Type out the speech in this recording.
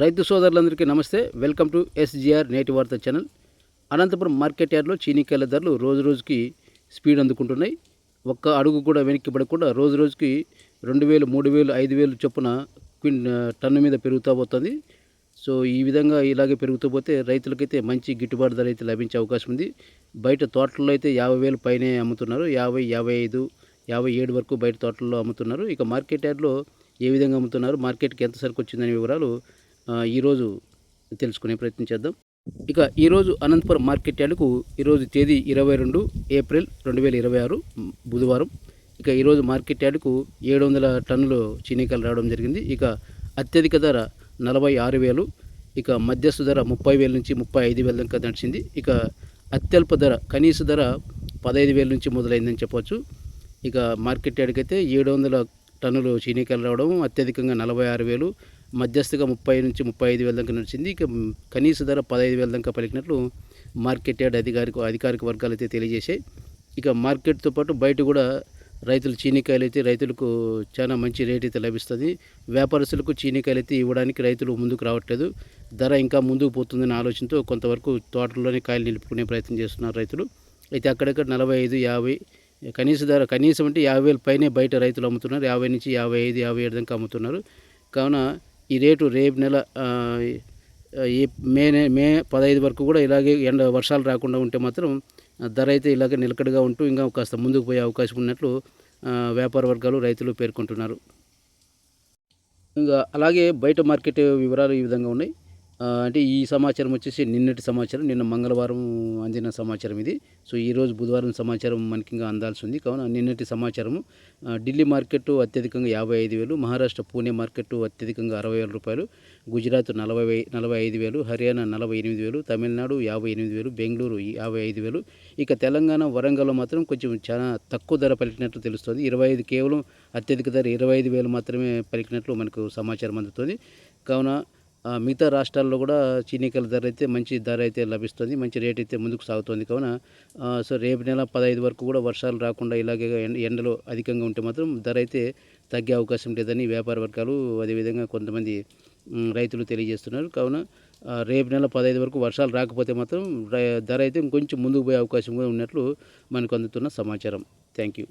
రైతు సోదరులందరికీ నమస్తే. వెల్కమ్ టు ఎస్జిఆర్ నేటి వార్త ఛానల్. అనంతపురం మార్కెట్ యార్డ్లో చీనీకాయల ధరలు రోజు రోజుకి స్పీడ్ అందుకుంటున్నాయి. ఒక్క అడుగు కూడా వెనక్కి పడకుండా రోజు రోజుకి 2000, 3000, 5000 చొప్పున టన్ను మీద పెరుగుతూ పోతుంది. సో ఈ విధంగా ఇలాగే పెరుగుతూ పోతే రైతులకైతే మంచి గిట్టుబాటు ధర అయితే లభించే అవకాశం ఉంది. బయట తోటల్లో అయితే 50,000 పైనే అమ్ముతున్నారు. 50, 55, 57 వరకు బయట తోటల్లో అమ్ముతున్నారు. ఇక మార్కెట్ యార్డ్లో ఏ విధంగా అమ్ముతున్నారు, మార్కెట్కి ఎంత సరుకు వచ్చిందనే వివరాలు ఈరోజు తెలుసుకునే ప్రయత్నం చేద్దాం. ఇక ఈరోజు అనంతపురం మార్కెట్ యార్డుకు ఈరోజు తేదీ 22 ఏప్రిల్ 2026 బుధవారం. ఇక ఈరోజు మార్కెట్ యార్డుకు 700 టన్నులు చీనీకాయలు రావడం జరిగింది. ఇక అత్యధిక ధర 46,000, ఇక మధ్యస్థ ధర 30,000 నుంచి 35,000 దాకా నడిచింది. ఇక అత్యల్ప ధర కనీస ధర 15,000 నుంచి మొదలైందని చెప్పవచ్చు. ఇక మార్కెట్ యార్డుకి అయితే 700 టన్నులు చీనీకాయలు రావడం, అత్యధికంగా 46,000, మధ్యస్థగా 30 నుంచి 35,000 దాకా నడిచింది. ఇక కనీస ధర 15,000 దాకా పలికినట్లు మార్కెట్ యార్డ్ అధికారిక వర్గాలు అయితే తెలియజేశాయి. ఇక మార్కెట్తో పాటు బయట కూడా రైతులు చీనీకాయలు అయితే రైతులకు చాలా మంచి రేట్ అయితే లభిస్తుంది. వ్యాపారస్తులకు చీనీకాయలు అయితే ఇవ్వడానికి రైతులు ముందుకు రావట్లేదు. ధర ఇంకా ముందుకు పోతుందనే ఆలోచనతో కొంతవరకు తోటల్లోనే కాయలు నిలుపుకునే ప్రయత్నం చేస్తున్నారు రైతులు. అయితే అక్కడక్కడ 45, 50 కనీసం అంటే 50,000 పైనే బయట రైతులు అమ్ముతున్నారు. 50 నుంచి 55, 57 దాకా అమ్ముతున్నారు. కావున ఈ రేటు రేపు నెల మే 15 వరకు కూడా ఇలాగే వర్షాలు రాకుండా ఉంటే మాత్రం ధర అయితే ఇలాగే నిలకడగా ఉంటూ ఇంకా కాస్త ముందుకు పోయే అవకాశం ఉన్నట్లు వ్యాపార వర్గాలు రైతులు పేర్కొంటున్నారు. ఇంకా అలాగే బయట మార్కెట్ వివరాలు ఈ విధంగా ఉన్నాయి. అంటే ఈ సమాచారం వచ్చేసి నిన్నటి సమాచారం, నిన్న మంగళవారం అందిన సమాచారం ఇది. సో ఈరోజు బుధవారం సమాచారం మనకి ఇంకా అందాల్సి ఉంది. కావున నిన్నటి సమాచారము ఢిల్లీ మార్కెట్ అత్యధికంగా 55,000, మహారాష్ట్ర పూణే మార్కెట్ అత్యధికంగా 60,000 రూపాయలు, గుజరాత్ 45,000, హర్యానా 48,000, తమిళనాడు 58,000, బెంగళూరు 55,000. ఇక తెలంగాణ వరంగల్లో మాత్రం కొంచెం చాలా తక్కువ ధర పలికినట్లు తెలుస్తుంది. 25 కేవలం అత్యధిక ధర 25,000 మాత్రమే పలికినట్లు మనకు సమాచారం అందుతుంది. కావున మిగతా రాష్ట్రాల్లో కూడా చీనీకాయల ధర అయితే మంచి ధర అయితే లభిస్తుంది, మంచి రేట్ అయితే ముందుకు సాగుతుంది. కావున సో రేపు నెల 15 వరకు కూడా వర్షాలు రాకుండా ఇలాగే ఎండలు అధికంగా ఉంటే మాత్రం ధర అయితే తగ్గే అవకాశం లేదని వ్యాపార వర్గాలు అదేవిధంగా కొంతమంది రైతులు తెలియజేస్తున్నారు. కావున రేపు నెల 15 వరకు వర్షాలు రాకపోతే మాత్రం ధర అయితే ఇంకొంచెం ముందుకు పోయే అవకాశం కూడా ఉన్నట్లు మనకు అందుతున్న సమాచారం. Thank you.